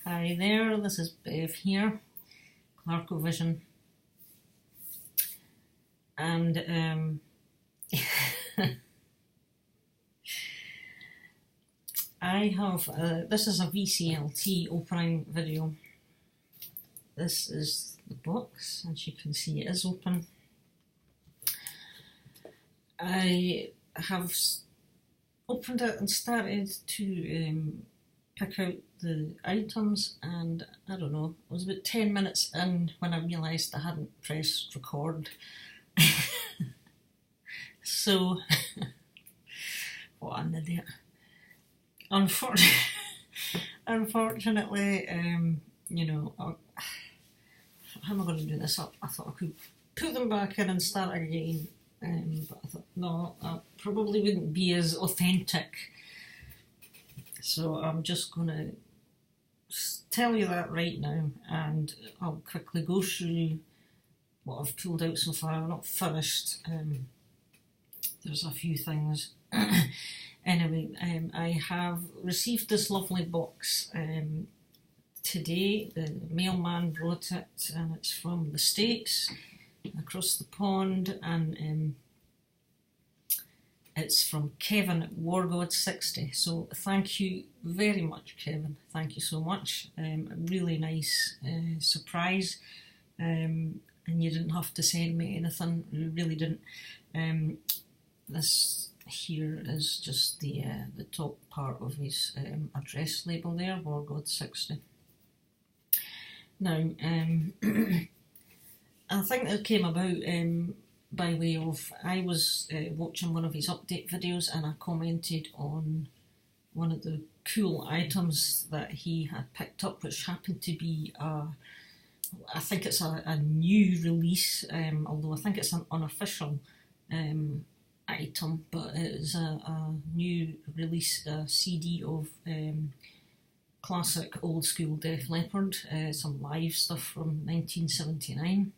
Hi there, this is Bev here, Clarkovision, and I have, this is a VCLT opening video. This is the box, as you can see it is open. I have opened it and started to pick out the items, and I don't know, it was about 10 minutes in when I realised I hadn't pressed record. So, what an idiot. Unfortunately, you know, how am I going to do this up? I thought I could put them back in and start again, but I thought, no, that probably wouldn't be as authentic. So I'm just going to tell you that right now, and I'll quickly go through what I've pulled out so far. I'm not finished. There's a few things. Anyway, I have received this lovely box today. The mailman brought it, and it's from the States, across the pond, and it's from Kevin at WarGod60. So thank you very much, Kevin. Thank you so much. A really nice surprise. And you didn't have to send me anything. You really didn't. This here is just the top part of his address label there, WarGod60. Now, I think it came about by way of, I was watching one of his update videos, and I commented on one of the cool items that he had picked up, which happened to be I think it's a new release, although I think it's an unofficial item, but it is a new release, CD of classic old school Def Leppard, some live stuff from 1979.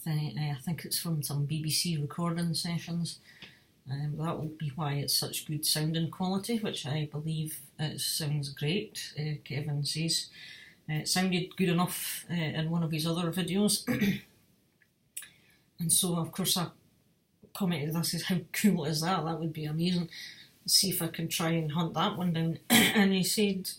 I think it's from some BBC recording sessions. That will be why it's such good sounding quality, which I believe it sounds great. Kevin says it sounded good enough in one of his other videos. And so, of course, I commented, I said, how cool is that? That would be amazing. Let's see if I can try and hunt that one down. And he said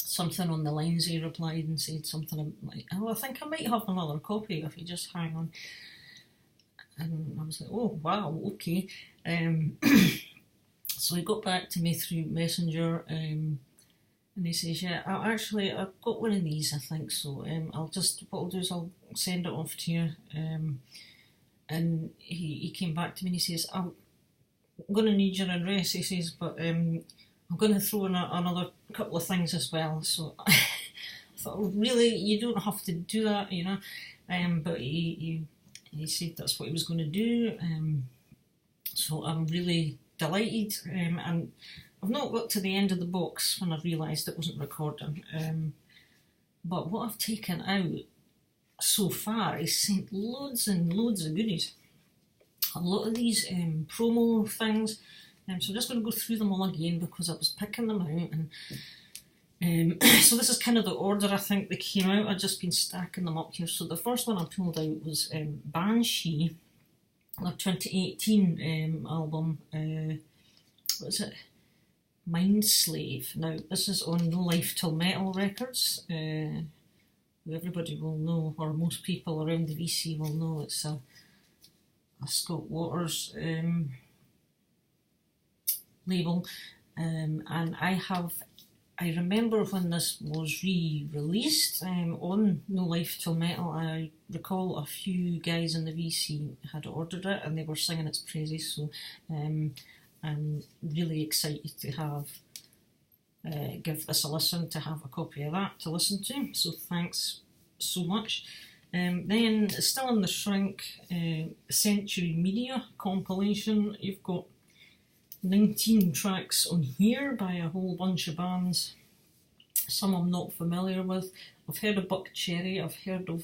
something on the lines. He replied and said something like, oh, I think I might have another copy if you just hang on. And I was like, oh, wow, okay. So he got back to me through Messenger, and he says, yeah, I've got one of these, I think, so what I'll do is I'll send it off to you. And he came back to me and he says, I'm going to need your address, he says, but I'm going to throw in another couple of things as well. So I thought, oh, really, you don't have to do that, you know. But he said that's what he was going to do. So I'm really delighted. And I've not got to the end of the box when I realised it wasn't recording. But what I've taken out so far is sent loads and loads of goodies. A lot of these promo things. So I'm just going to go through them all again because I was picking them out. And so this is kind of the order I think they came out. I've just been stacking them up here. So the first one I pulled out was Banshee, their 2018 album. What is it? Mind Slave. Now, this is on No Life Till Metal Records. Everybody will know, or most people around the VC will know, it's a Scott Waters label. And I remember when this was re-released on No Life Till Metal, I recall a few guys in the VC had ordered it and they were singing its praises, so I'm really excited to have give this a listen, to have a copy of that to listen to, so thanks so much. Then, still in the Shrink Century Media compilation, you've got 19 tracks on here by a whole bunch of bands. Some I'm not familiar with. I've heard of Buck Cherry, I've heard of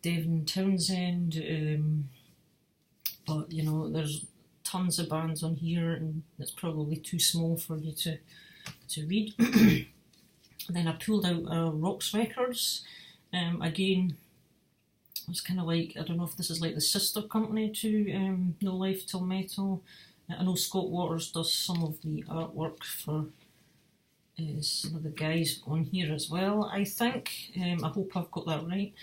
Devin Townsend, but you know, there's tons of bands on here and it's probably too small for you to read. Then I pulled out Rocks Records. Again, it's kind of like, I don't know if this is like the sister company to No Life Till Metal. I know Scott Waters does some of the artwork for some of the guys on here as well, I think. I hope I've got that right.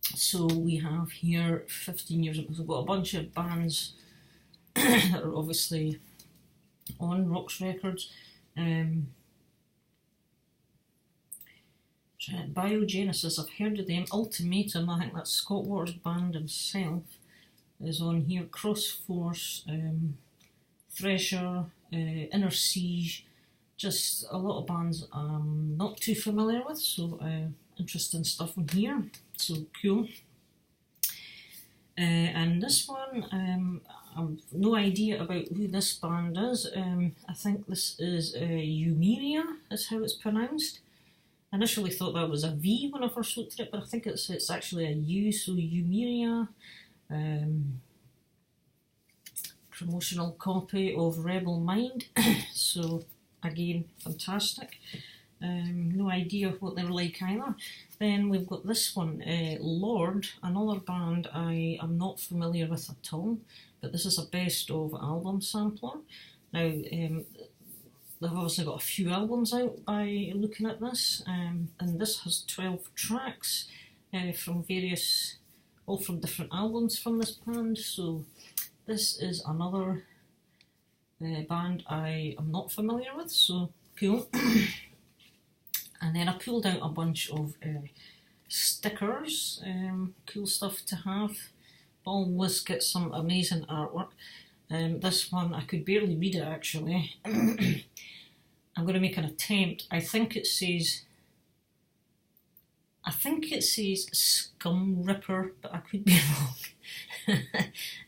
So we have here 15 years, we've got a bunch of bands that are obviously on Rocks Records. Biogenesis, I've heard of them. Ultimatum, I think that's Scott Waters' band himself, is on here. Crossforce, Thresher, Inner Siege, just a lot of bands I'm not too familiar with, so interesting stuff on here, so cool. And this one, I've no idea about who this band is. I think this is Eumeria, is how it's pronounced. I initially thought that was a V when I first looked at it, but I think it's actually a U, so Eumeria. Promotional copy of Rebel Mind, so again, fantastic. No idea what they're like either. Then we've got this one, Lord, another band I am not familiar with at all, but this is a best of album sampler. Now, they've obviously got a few albums out by looking at this, and this has 12 tracks from various, all from different albums from this band, so this is another band I am not familiar with, so cool. And then I pulled out a bunch of stickers, cool stuff to have. Always get some amazing artwork. This one, I could barely read it actually. I'm going to make an attempt. I think it says Scum Ripper, but I could be wrong.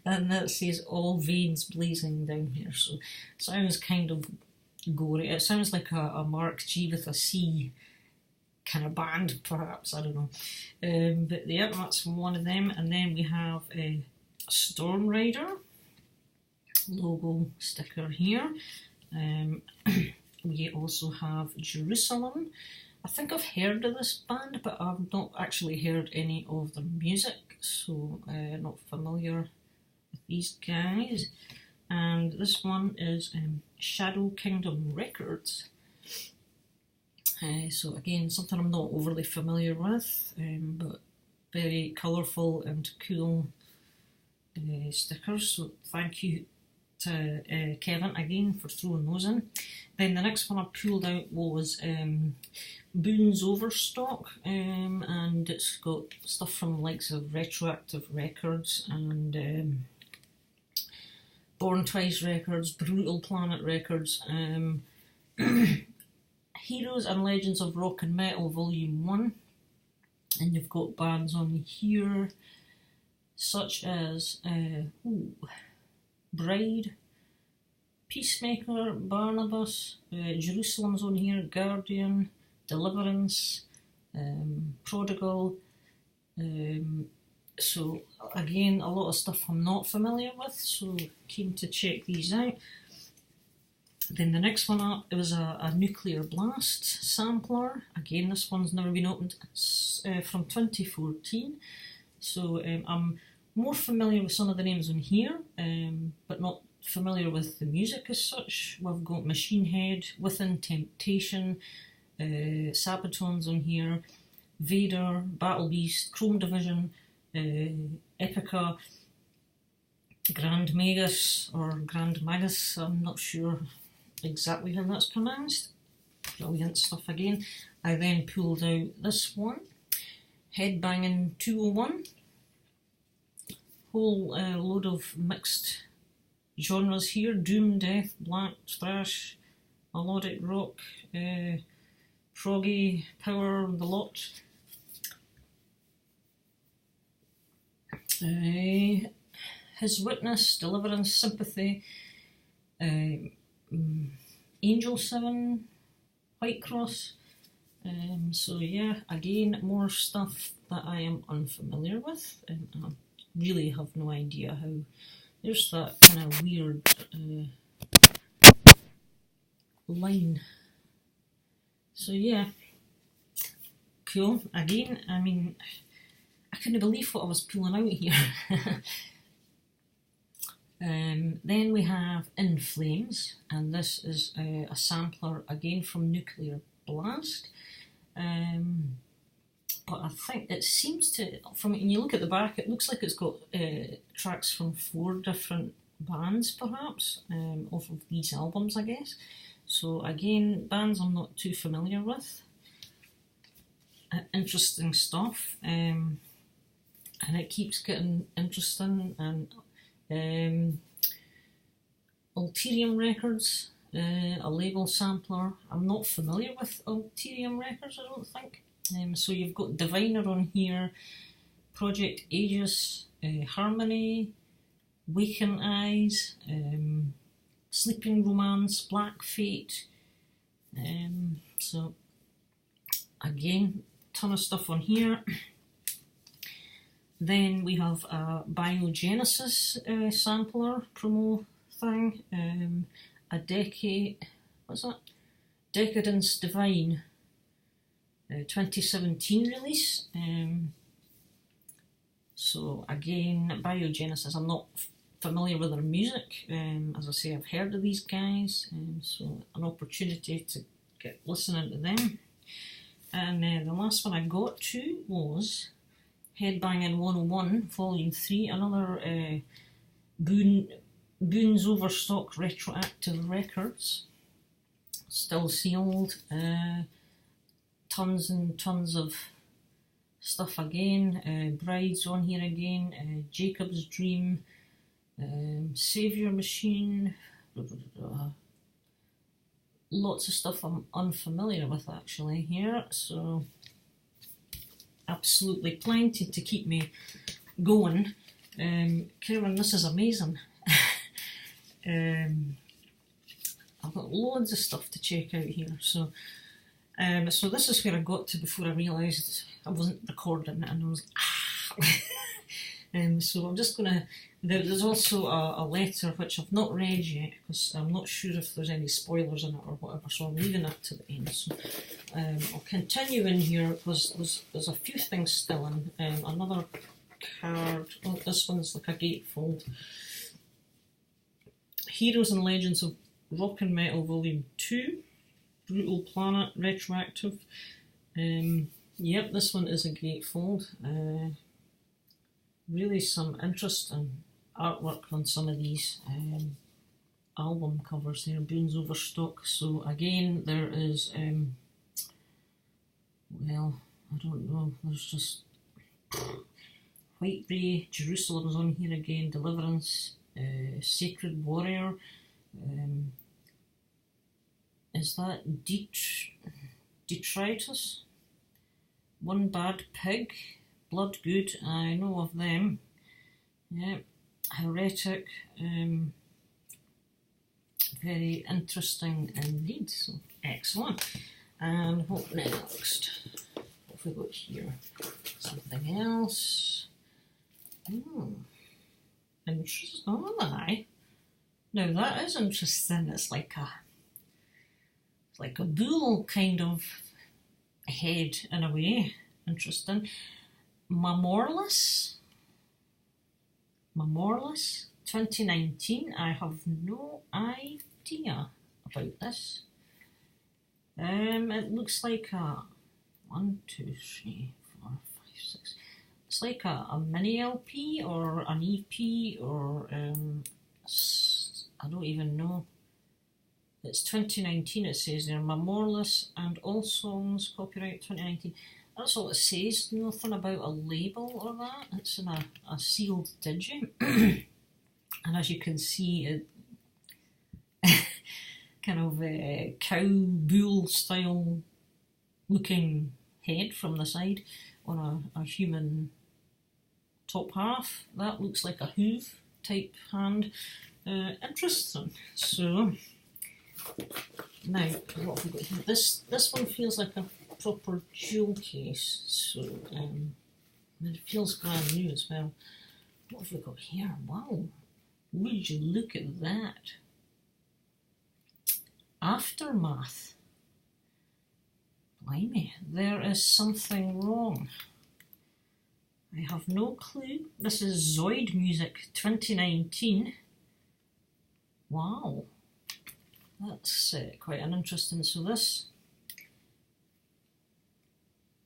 And that says All Veins Blazing down here, so it sounds kind of gory. It sounds like a Mark G with a C kind of band, perhaps, I don't know. But yeah, that's one of them. And then we have a Storm Rider logo sticker here. We also have Jerusalem. I think I've heard of this band, but I've not actually heard any of their music, so not familiar with these guys. And this one is Shadow Kingdom Records. So again, something I'm not overly familiar with, but very colourful and cool stickers. So thank you to Kevin again for throwing those in. Then the next one I pulled out was Boone's Overstock, and it's got stuff from the likes of Retroactive Records and Born Twice Records, Brutal Planet Records, Heroes and Legends of Rock and Metal Volume 1, and you've got bands on here such as Bride, Peacemaker, Barnabas, Jerusalem's on here, Guardian, Deliverance, Prodigal. So again, a lot of stuff I'm not familiar with, so keen to check these out. Then the next one up, it was a Nuclear Blast sampler. Again, this one's never been opened. It's from 2014. So I'm more familiar with some of the names on here, but not familiar with the music as such. We've got Machine Head, Within Temptation, Sabatones on here, Vader, Battle Beast, Chrome Division, Epica, Grand Magus, or Grand Magus, I'm not sure exactly how that's pronounced. Brilliant stuff again. I then pulled out this one, Headbanging 201. Whole load of mixed genres here: doom, death, black, thrash, melodic rock, proggy, power, the lot. His Witness, Deliverance, Sympathy, Angel 7, White Cross. So yeah, again, more stuff that I am unfamiliar with, and I really have no idea how. There's that kind of weird line So yeah, cool. Again, I mean, I couldn't believe what I was pulling out here. Then we have In Flames, and this is a sampler again from Nuclear Blast. But I think it seems to, from when you look at the back, it looks like it's got tracks from 4 different bands, perhaps, off of these albums, I guess. So again, bands I'm not too familiar with. Interesting stuff, and it keeps getting interesting. And Ulterium Records, a label sampler. I'm not familiar with Ulterium Records, I don't think. So you've got Diviner on here, Project Aegis, Harmony, Waken Eyes, Sleeping Romance, Black Fate. So again, ton of stuff on here. Then we have a Biogenesis sampler promo thing, a what's that? Decadence Divine, 2017 release. So again, Biogenesis, I'm not familiar with their music. As I say, I've heard of these guys, so an opportunity to get listening to them. And the last one I got to was Headbanging 101, Volume 3, another Boons Overstock Retroactive Records. Still sealed. Tons and tons of stuff again. Brides on here again. Jacob's Dream. Saviour Machine. Lots of stuff I'm unfamiliar with actually here, so absolutely plenty to keep me going. Karen, this is amazing. I've got loads of stuff to check out here, so so this is where I got to before I realised I wasn't recording, and I was so I'm just gonna. There's also a letter which I've not read yet because I'm not sure if there's any spoilers in it or whatever, so I'm leaving that to the end. So I'll continue in here because there's a few things still in. Another card. Oh, this one's like a gatefold. Heroes and Legends of Rock and Metal Volume 2. Brutal Planet Retroactive. Yep, this one is a gatefold. Really some interesting artwork on some of these album covers there, Boons Overstock. So again, there is, well, I don't know, there's just White Ray, Jerusalem's on here again, Deliverance, Sacred Warrior, is that Detritus? One Bad Pig, Blood Good, I know of them. Yeah, Heretic, very interesting indeed. So excellent. And what next? What have we got here? Something else. Interesting. Oh, aye. Now that is interesting. It's like a bull kind of head in a way. Interesting. Mamorlis, 2019. I have no idea about this. It looks like a 1, 2, 3, 4, 5, 6. It's like a mini LP or an EP or I don't even know. It's 2019. It says there, Mamorlis and all songs copyright 2019. That's all it says, nothing about a label or that. It's in a sealed digi. And as you can see, it kind of a cow bull style looking head from the side on a human top half. That looks like a hoof type hand. Interesting. So now what have we got here? This one feels like a proper jewel case, so it feels brand new as well. What have we got here? Wow, would you look at that? Aftermath. Blimey, there is something wrong. I have no clue. This is Zoid Music 2019. Wow. That's quite an interesting. So this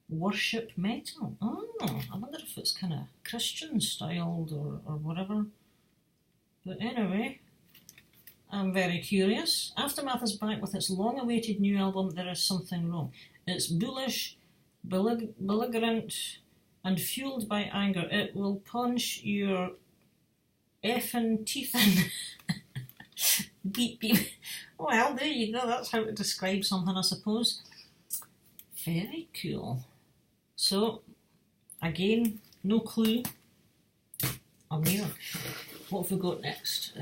worship metal. Oh, I wonder if it's kind of Christian styled or whatever. But anyway, I'm very curious. Aftermath is back with its long-awaited new album, There Is Something Wrong. It's bullish, belligerent, and fueled by anger. It will punch your effing teeth in. Beep, beep. Well, there you go. That's how to describe something, I suppose. Very cool. So, again, no clue. I'm here. What have we got next?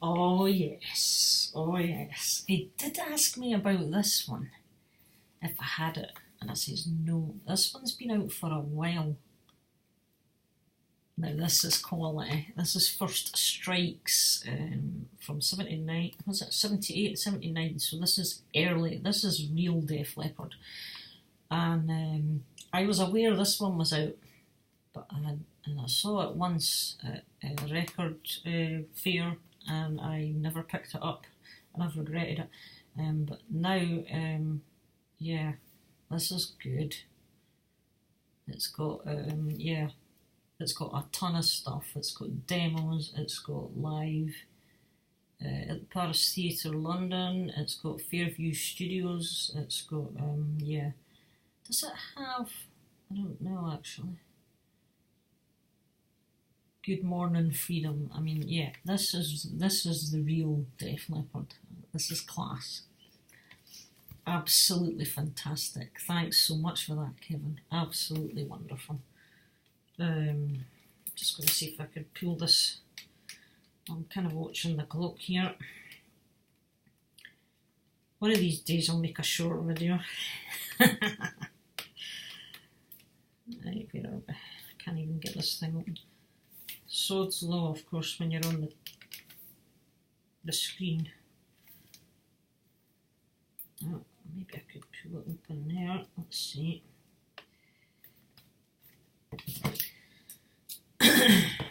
Oh yes, oh yes. He did ask me about this one, if I had it, and I says no. This one's been out for a while. Now this is quality. This is First Strikes from 79, was it 78, 79, so this is early, this is real Def Leppard. And I was aware this one was out, but I saw it once at a record fair, and I never picked it up, and I've regretted it. But now, yeah, this is good. It's got, yeah, it's got a ton of stuff. It's got demos, it's got live at the Paris Theatre London, it's got Fairview Studios, it's got, yeah. Does it have, I don't know actually. Good Morning Freedom. I mean, yeah, this is the real Def Leppard. This is class. Absolutely fantastic. Thanks so much for that, Kevin. Absolutely wonderful. Just going to see if I could pull this. I'm kind of watching the clock here. One of these days I'll make a short video. Right, where are we? I can't even get this thing open. Sod's Law, of course, when you're on the screen. Oh, maybe I could pull it open there. Let's see.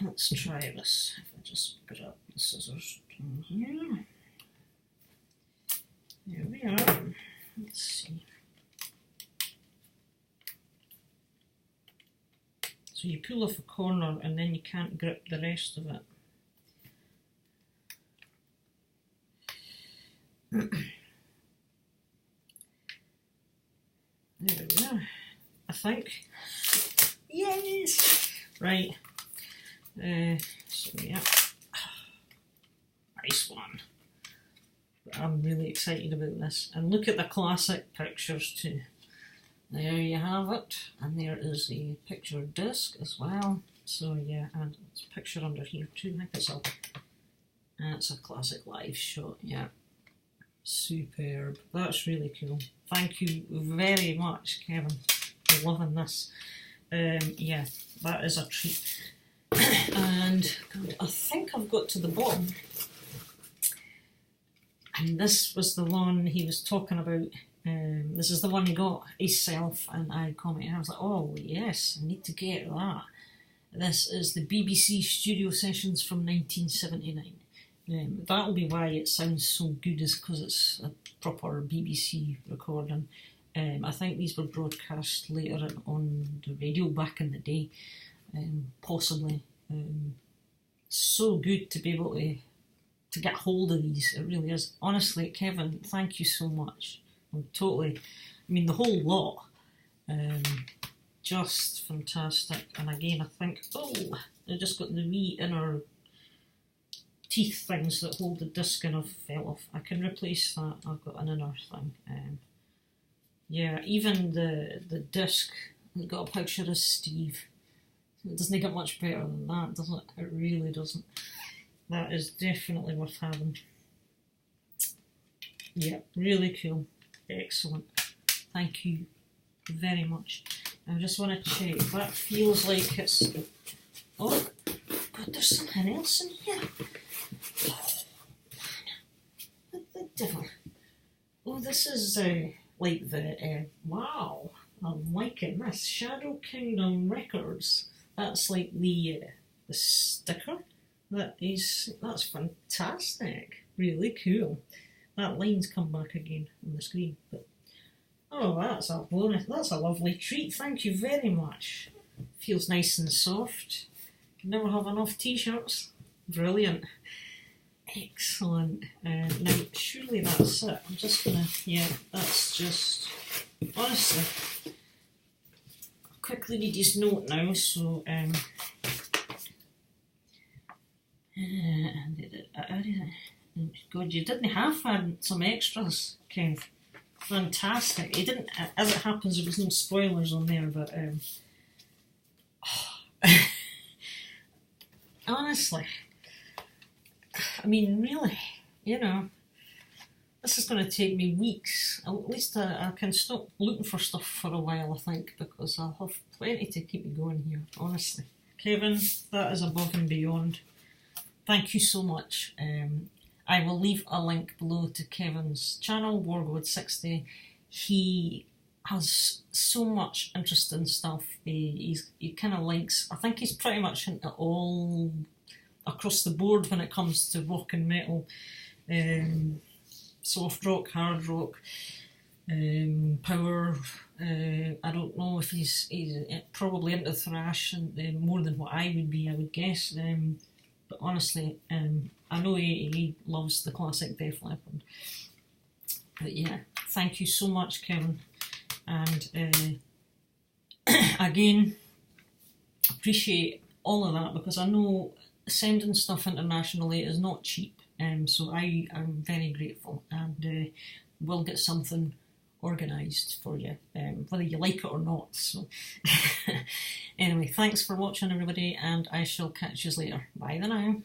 Let's try this. If I just put up the scissors down here. There we are. Let's see. So you pull off a corner and then you can't grip the rest of it. There we are, I think. Yes! Right. So yeah. Nice one. I'm really excited about this. And look at the classic pictures too. There you have it, and there is a picture disc as well. So yeah, and it's a picture under here too. I think it's a classic live shot. Yeah, superb. That's really cool. Thank you very much, Kevin, for loving this. Yeah, that is a treat. And God, I think I've got to the bottom. And this was the one he was talking about. This is the one he got himself, and I commented, I was like, oh yes, I need to get that. This is the BBC studio sessions from 1979. That'll be why it sounds so good, is because it's a proper BBC recording. I think these were broadcast later on the radio back in the day, possibly. So good to be able to get hold of these, it really is. Honestly, Kevin, thank you so much. I'm totally, I mean the whole lot, just fantastic. And again, I think, oh, I just got the wee inner teeth things that hold the disc and I've fell off. I can replace that, I've got an inner thing. Yeah, even the disc has got a picture of Steve. It doesn't get much better than that, does it? It really doesn't. That is definitely worth having. Yeah, really cool. Excellent. Thank you very much. I just want to check. That feels like it's... Oh, God, there's something else in here. Oh, man. What the devil? Oh, this is like the wow. I'm liking this Shadow Kingdom Records. That's like the sticker. That's fantastic. Really cool. That line's come back again on the screen. But oh, that's a bonus. That's a lovely treat. Thank you very much. Feels nice and soft. Can never have enough t-shirts. Brilliant. Excellent. Now, surely that's it. I'm just gonna, yeah, that's just, honestly, I quickly need his note now, so, God, you didn't have had some extras, Kev. Fantastic. He didn't, as it happens, there was no spoilers on there, but, honestly, I mean, really, you know, this is going to take me weeks. At least I can stop looking for stuff for a while, I think, because I'll have plenty to keep me going here, honestly. Kevin, that is above and beyond. Thank you so much. I will leave a link below to Kevin's channel, WarGod60. He has so much interesting stuff. He kind of links, I think he's pretty much into all across the board when it comes to rock and metal, soft rock, hard rock, power. I don't know if he's probably into thrash and more than what I would be, I would guess. But honestly, I know he loves the classic Def Leppard. But yeah, thank you so much, Kevin. And again, appreciate all of that, because I know sending stuff internationally is not cheap. So I am very grateful, and we'll get something organised for you, whether you like it or not. So anyway, thanks for watching, everybody, and I shall catch you later. Bye then now.